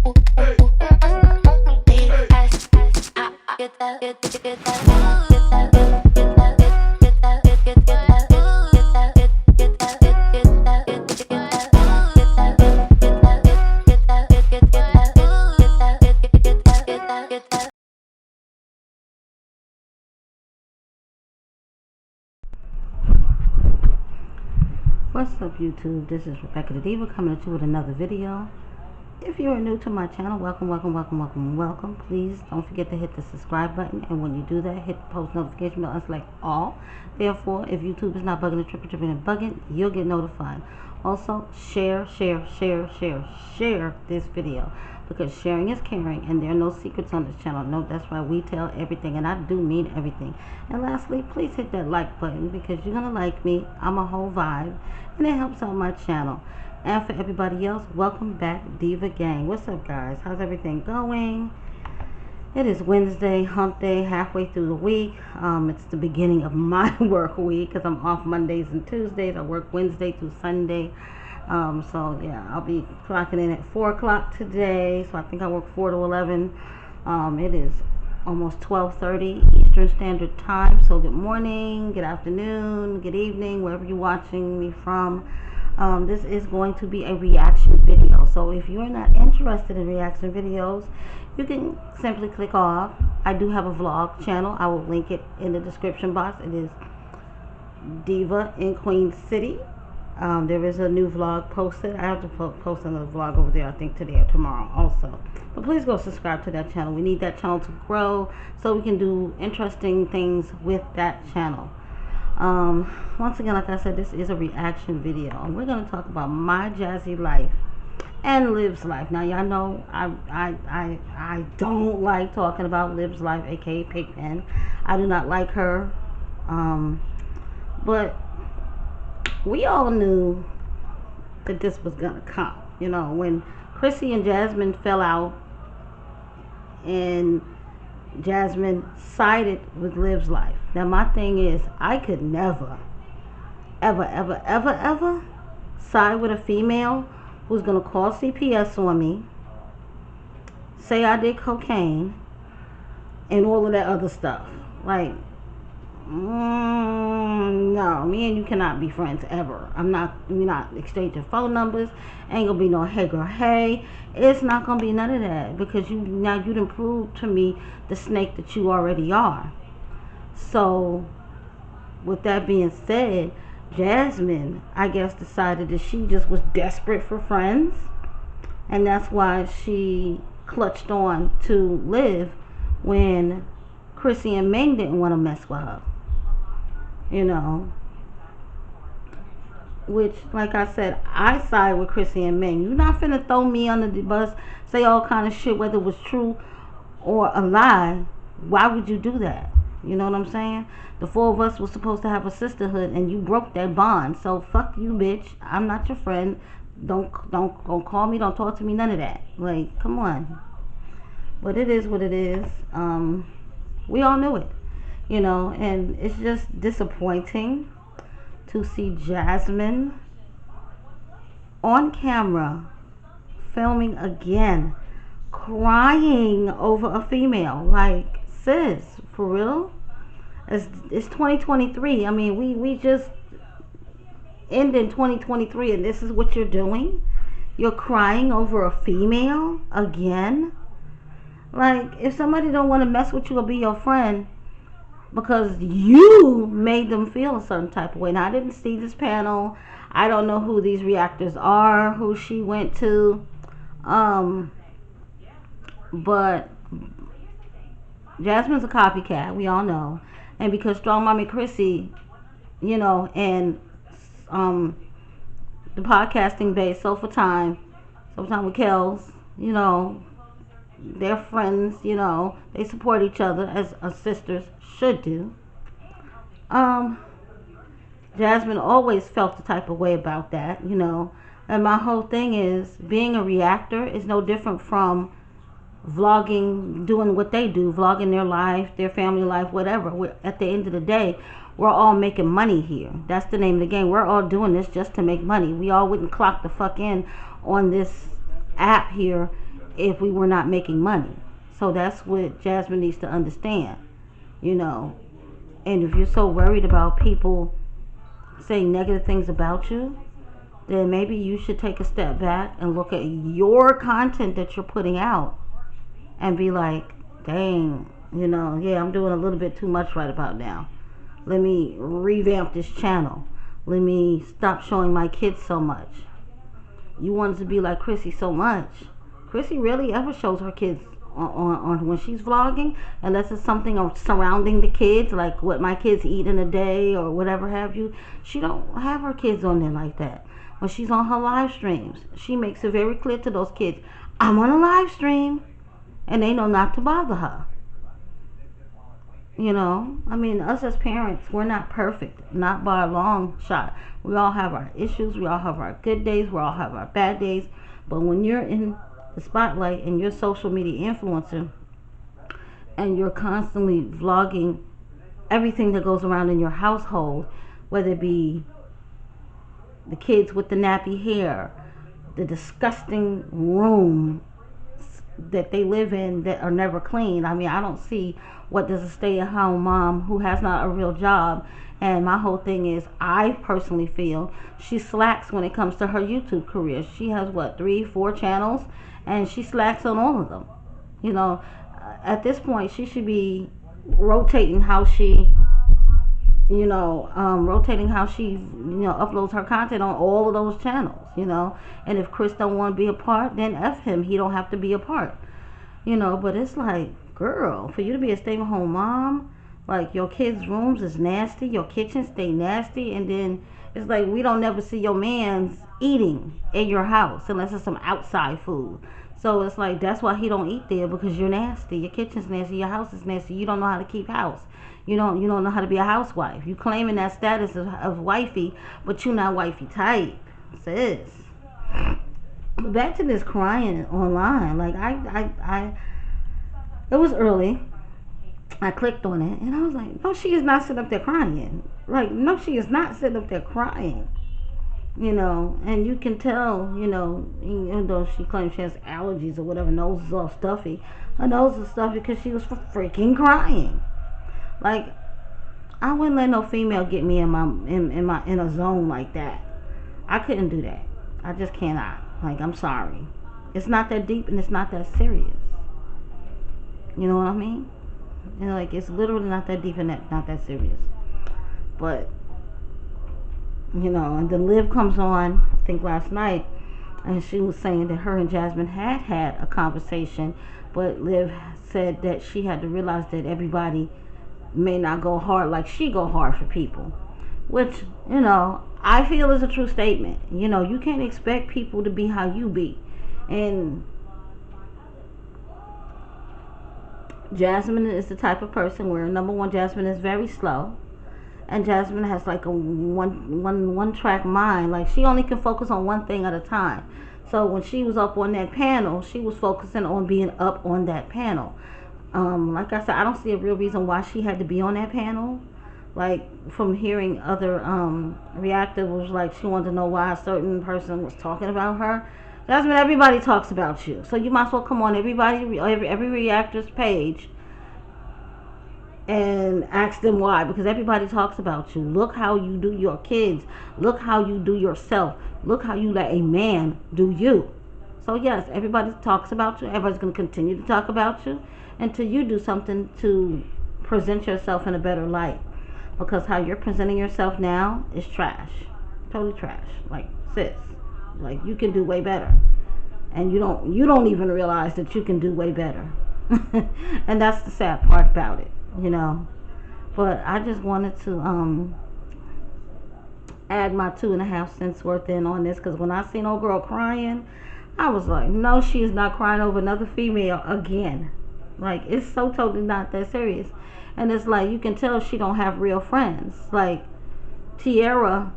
What's up, YouTube? This is Rebecca the Diva coming at you with another video. If you are new to my channel, welcome. Please don't forget to hit the subscribe button, and when you do that, hit the post notification bell and select all. Therefore, if YouTube is not bugging and tripping and bugging, you'll get notified. Also, share this video, because sharing is caring, and there are no secrets on this channel. No, that's why we tell everything, and I do mean everything. And lastly, please hit that like button, because you're gonna like me. I'm a whole vibe, and it helps out my channel. And for everybody else, welcome back, Diva Gang. What's up, guys? How's everything going? It is Wednesday, hump day, halfway through the week. It's the beginning of my work week, because I'm off Mondays and Tuesdays. I work Wednesday through Sunday. So yeah, I'll be clocking in at 4 o'clock today. So I think I work 4 to 11. It is almost 12:30 Eastern Standard Time. So good morning, good afternoon, good evening, wherever you're watching me from. This is going to be a reaction video. So if you're not interested in reaction videos, you can simply click off. I do have a vlog channel. I will link it in the description box. It is Diva in Queen City. There is a new vlog posted. I have to post another vlog over there, I think today or tomorrow also. But please go subscribe to that channel. We need that channel to grow so we can do interesting things with that channel. Once again, like I said, this is a reaction video, and we're going to talk about my Jazzy life and Liv's life. Now, y'all know I don't like talking about Liv's life, aka Pigpen. I do not like her. But we all knew that this was gonna come. You know, when Chrissy and Jazzman fell out, and Jazzman sided with Liv's life. Now, my thing is, I could never, ever side with a female who's gonna call CPS on me, say I did cocaine, and all of that other stuff. Like, no, me and you cannot be friends ever. We're not exchanging phone numbers. Ain't gonna be no hey girl, hey. It's not gonna be none of that, because you done proved to me the snake that you already are. So, with that being said, Jazzman, I guess, decided that she just was desperate for friends, and that's why she clutched on to Liv when Chrissy and Ming didn't want to mess with her. You know, which, like I said, I side with Chrissy and Ming. You're not finna throw me under the bus, say all kind of shit, whether it was true or a lie. Why would you do that? You know what I'm saying? The four of us were supposed to have a sisterhood, and you broke that bond. So fuck you, bitch. I'm not your friend. Don't call me. Don't talk to me. None of that. Like, come on. But it is what it is. We all knew it, you know, and it's just disappointing to see Jazzman on camera filming again, crying over a female. Like, sis, for real? It's 2023. I mean, we just ended 2023, and this is what you're doing? You're crying over a female again? Like, if somebody don't want to mess with you or be your friend because you made them feel a certain type of way. Now, I didn't see this panel. I don't know who these reactors are, who she went to. But Jazzman's a copycat, we all know. And because Strong Mommy Chrissy, you know, and the podcasting base, Sofa Time with Kels, you know, they're friends, you know, they support each other as sisters should do. Jazzman always felt the type of way about that, you know. And my whole thing is, being a reactor is no different from vlogging, doing what they do, vlogging their life, their family life, whatever. At the end of the day, we're all making money here. That's the name of the game. We're all doing this just to make money. We all wouldn't clock the fuck in on this app here if we were not making money. So that's what Jazzman needs to understand, you know. And if you're so worried about people saying negative things about you, then maybe you should take a step back and look at your content that you're putting out and be like, dang, yeah, I'm doing a little bit too much right about now. Let me revamp this channel. Let me stop showing my kids so much. You wanted to be like Chrissy so much. Chrissy rarely ever shows her kids on when she's vlogging, unless it's something surrounding the kids, like what my kids eat in a day or whatever have you. She don't have her kids on there like that. When she's on her live streams, she makes it very clear to those kids, I'm on a live stream, and they know not to bother her. I mean, us as parents, we're not perfect, not by a long shot. We all have our issues, we all have our good days, we all have our bad days. But when you're in the spotlight and you're a social media influencer and you're constantly vlogging everything that goes around in your household, whether it be the kids with the nappy hair, the disgusting room that they live in that are never clean. I mean, I don't see what does a stay-at-home mom who has not a real job. And my whole thing is, I personally feel she slacks when it comes to her YouTube career. She has 3-4 channels, and she slacks on all of them. At this point, she should be rotating how she uploads her content on all of those channels, and if Chris don't want to be a part, then F him, he don't have to be a part, but it's like, girl, for you to be a stay-at-home mom, like, your kids' rooms is nasty, your kitchen stay nasty, and then it's like we don't never see your man's eating in your house unless it's some outside food. So it's like, that's why he don't eat there, because you're nasty, your kitchen's nasty, your house is nasty, you don't know how to keep house. You don't know how to be a housewife. You claiming that status of wifey, but you not wifey type, sis. But back to this crying online. Like, it was early. I clicked on it, and I was like, no, she is not sitting up there crying. Like, no, she is not sitting up there crying. And you can tell, even though she claims she has allergies or whatever, nose is all stuffy. Her nose is stuffy because she was freaking crying. Like, I wouldn't let no female get me in a zone like that. I couldn't do that. I just cannot. Like, I'm sorry. It's not that deep and it's not that serious. You know what I mean? Like, it's literally not that deep and not that serious. But, and then Liv comes on, I think last night, and she was saying that her and Jazzman had a conversation, but Liv said that she had to realize that everybody may not go hard like she go hard for people, which I feel is a true statement. You can't expect people to be how you be. And Jazzman is the type of person where, number one, Jazzman is very slow, and Jazzman has like a one track mind. Like, she only can focus on one thing at a time. So when she was up on that panel, she was focusing on being up on that panel. Like I said, I don't see a real reason why she had to be on that panel. Like, from hearing other reactors, was like she wanted to know why a certain person was talking about her. That's when everybody talks about you. So you might as well come on every reactor's page and ask them why, because everybody talks about you. Look how you do your kids. Look how you do yourself. Look how you let a man do you. So yes, everybody talks about you. Everybody's going to continue to talk about you until you do something to present yourself in a better light, because how you're presenting yourself now is trash. Totally trash. Like, sis, like, you can do way better, and you don't even realize that you can do way better. And that's the sad part about it, but I just wanted to add my 2.5 cents worth in on this, because when I seen old girl crying, I was like, no, she is not crying over another female again. Like, it's so totally not that serious. And it's like, you can tell she don't have real friends. Like, Tiara,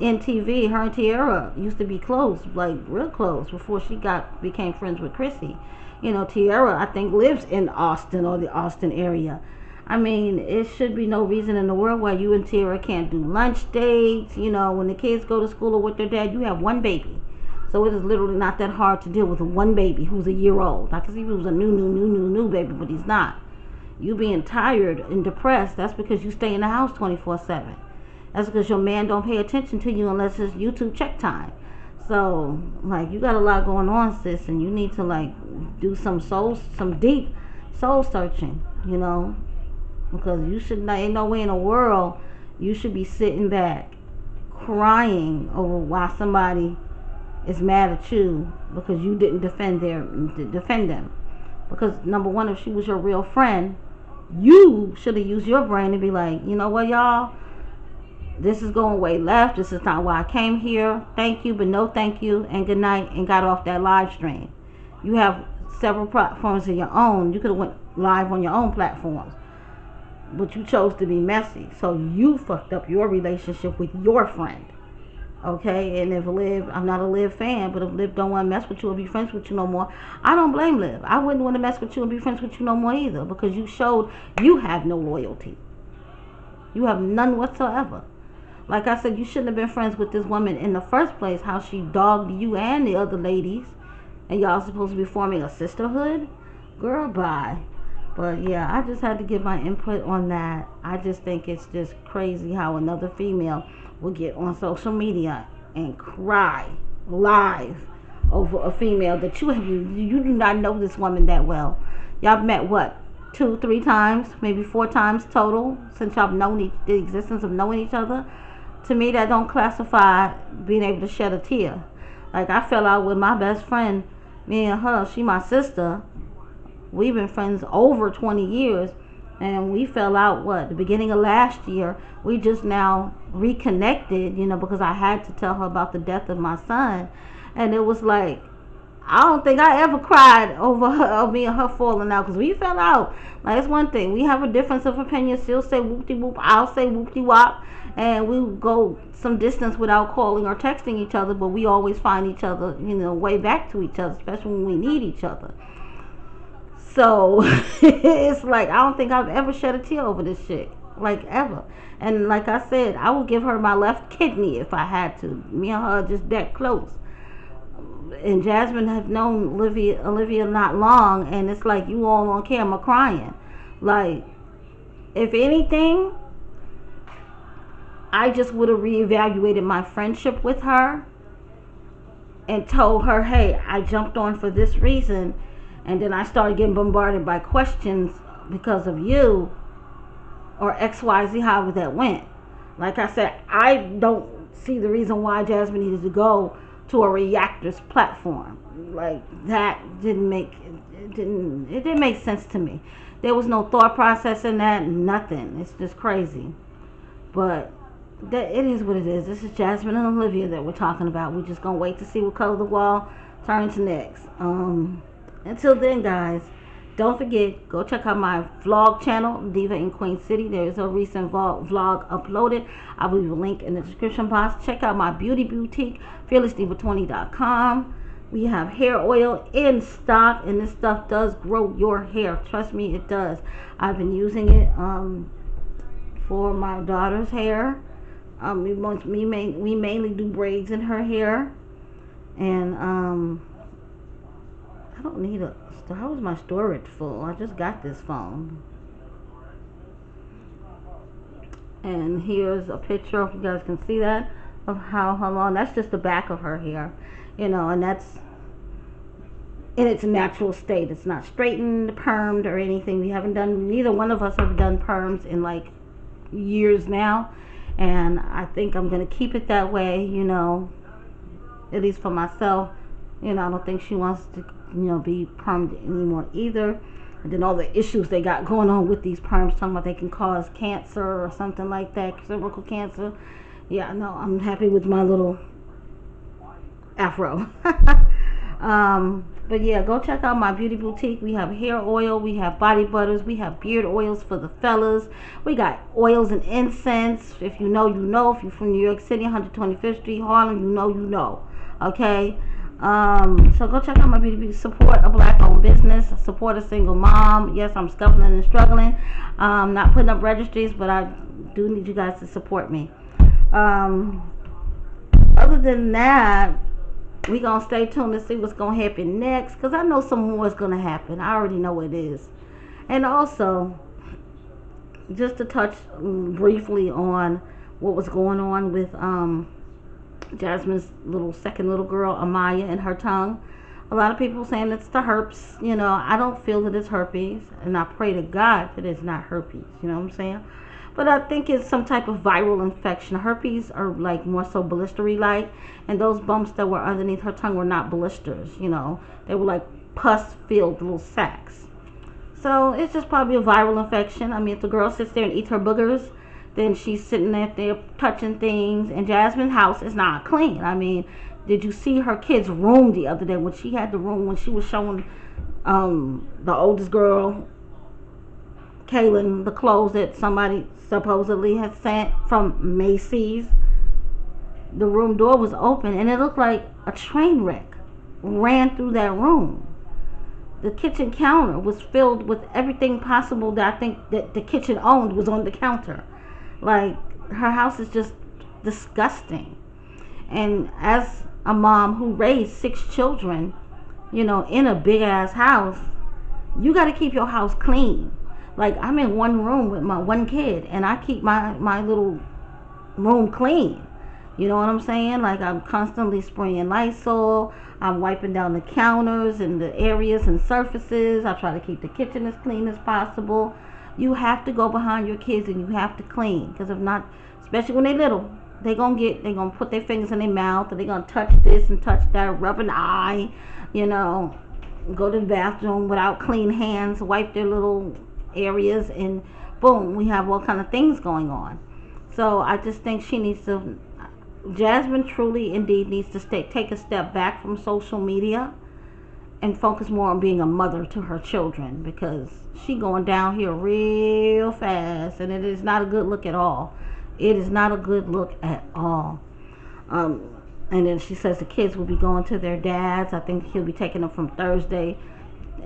in TV, her and Tiara used to be close, like real close, before she became friends with Chrissy. Tiara, I think, lives in Austin or the Austin area. I mean, it should be no reason in the world why you and Tiara can't do lunch dates. When the kids go to school or with their dad, you have one baby. So it is literally not that hard to deal with one baby who's a year old. I can see if he was a new baby, but he's not. You being tired and depressed, that's because you stay in the house 24/7. That's because your man don't pay attention to you unless it's YouTube check time. So, like, you got a lot going on, sis, and you need to, like, do some deep soul searching, you know, because you should not, ain't no way in the world you should be sitting back crying over why somebody is mad at you because you didn't defend them. Because number one, if she was your real friend, you should have used your brain and be like, you know what, y'all, this is going way left. This is not why I came here. Thank you, but no thank you, and good night, and got off that live stream. You have several platforms of your own. You could have went live on your own platforms, but you chose to be messy. So you fucked up your relationship with your friend. Okay, and if Liv, I'm not a Liv fan, but if Liv don't want to mess with you or be friends with you no more, I don't blame Liv. I wouldn't want to mess with you and be friends with you no more either, because you showed you have no loyalty. You have none whatsoever. Like I said, you shouldn't have been friends with this woman in the first place, how she dogged you and the other ladies, and y'all supposed to be forming a sisterhood. Girl, bye. But yeah, I just had to give my input on that. I just think it's just crazy how another female will get on social media and cry live over a female that you do not know this woman that well. Y'all met what, 2-3 times, maybe 4 times total since y'all known the existence of knowing each other. To me, that don't classify being able to shed a tear. Like, I fell out with my best friend, me and her, she my sister. We've been friends over 20 years, and we fell out, the beginning of last year. We just now reconnected, you know, because I had to tell her about the death of my son. And it was like, I don't think I ever cried over me and her falling out, because we fell out. Like, it's one thing. We have a difference of opinion. She'll say whoop-de-whoop. I'll say whoop-de-wop. And we go some distance without calling or texting each other, but we always find each other, you know, way back to each other, especially when we need each other. So it's like, I don't think I've ever shed a tear over this shit, like, ever. And like I said, I would give her my left kidney if I had to. Me and her are just that close. And Jazzman have known Olivia not long, and it's like, you all on camera crying. Like, if anything, I just would have reevaluated my friendship with her and told her, hey, I jumped on for this reason, and then I started getting bombarded by questions because of you, or XYZ, however that went. Like I said, I don't see the reason why Jazzman needed to go to a reactor's platform. Like, that didn't make sense to me. There was no thought process in that, nothing. It's just crazy. But that, it is what it is. This is Jazzman and Olivia that we're talking about. We're just gonna wait to see what color the wall turns next. Until then, guys, don't forget, go check out my vlog channel, Diva in Queen City. There is a recent vlog uploaded. I will leave a link in the description box. Check out my beauty boutique, fearlessdiva20.com. We have hair oil in stock, and this stuff does grow your hair. Trust me, it does. I've been using it for my daughter's hair. We mainly do braids in her hair, and I don't need how is my storage full? I just got this phone. And here's a picture, if you guys can see that, of how long. That's just the back of her hair, you know, and that's in its natural state. It's not straightened, permed, or anything. Neither one of us have done perms in like years now, and I think I'm gonna keep it that way, you know, at least for myself. You know, I don't think she wants to, you know, be permed anymore either. And then all the issues they got going on with these perms, talking about they can cause cancer or something like that, cervical cancer. Yeah, no, I'm happy with my little afro. But yeah, go check out my beauty boutique. We have hair oil, we have body butters, we have beard oils for the fellas. We got oils and incense. If you know, you know. If you're from New York City, 125th Street, Harlem, you know, you know. Okay? So go check out my beauty boutique. Support a black-owned business. Support a single mom. Yes, I'm scuffling and struggling. Not putting up registries, but I do need you guys to support me. Other than that, We gonna stay tuned to see what's gonna happen next, because I know some more is gonna happen. I already know it is. And also, just to touch briefly on what was going on with Jazzman's second little girl, Amaya, and her tongue. A lot of people saying it's the herpes. You know, I don't feel that it's herpes, and I pray to God that it's not herpes. You know what I'm saying? But I think it's some type of viral infection. Herpes are like more so blistery like, and those bumps that were underneath her tongue were not blisters. You know, they were like pus filled little sacs. So it's just probably a viral infection. I mean, if the girl sits there and eats her boogers, then she's sitting there touching things. And Jazzman's house is not clean. I mean, did you see her kid's room the other day when she had the room, when she was showing the oldest girl, Kaylin, the clothes that somebody supposedly had sent from Macy's? The room door was open and it looked like a train wreck ran through that room. The kitchen counter was filled with everything possible that I think that the kitchen owned was on the counter. Like, her house is just disgusting. And as a mom who raised 6 children, you know, in a big ass house, you got to keep your house clean. Like, I'm in one room with my one kid, and I keep my little room clean. You know what I'm saying? Like, I'm constantly spraying Lysol. I'm wiping down the counters and the areas and surfaces. I try to keep the kitchen as clean as possible. You have to go behind your kids and you have to clean, because if not, especially when they're little, they're gonna put their fingers in their mouth, and they're gonna touch this and touch that, rub an eye, you know, go to the bathroom without clean hands, wipe their little areas, and boom, we have all kind of things going on. So I just think Jazzman truly indeed needs to take a step back from social media and focus more on being a mother to her children, because she going down here real fast, and it is not a good look at all. It is not a good look at all. And then she says the kids will be going to their dads. I think he'll be taking them from Thursday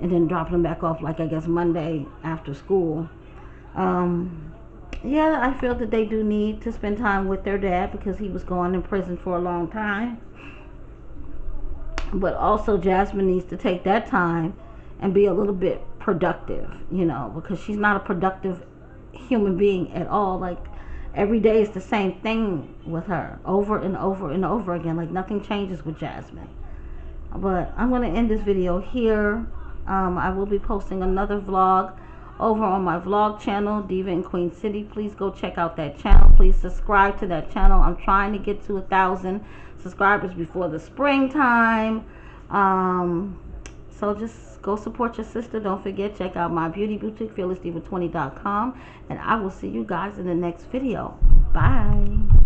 and then dropping them back off, like, I guess Monday after school. Yeah, I feel that they do need to spend time with their dad, because he was going in prison for a long time. But also, Jazzman needs to take that time and be a little bit productive, you know, because she's not a productive human being at all. Like, every day is the same thing with her, over and over and over again. Like, nothing changes with Jazzman. But I'm going to end this video here. I will be posting another vlog over on my vlog channel, Diva in Queen City. Please go check out that channel. Please subscribe to that channel. I'm trying to get to 1,000 subscribers before the springtime. So just go support your sister. Don't forget, check out my beauty boutique, fearlessdiva20.com, and I will see you guys in the next video. Bye.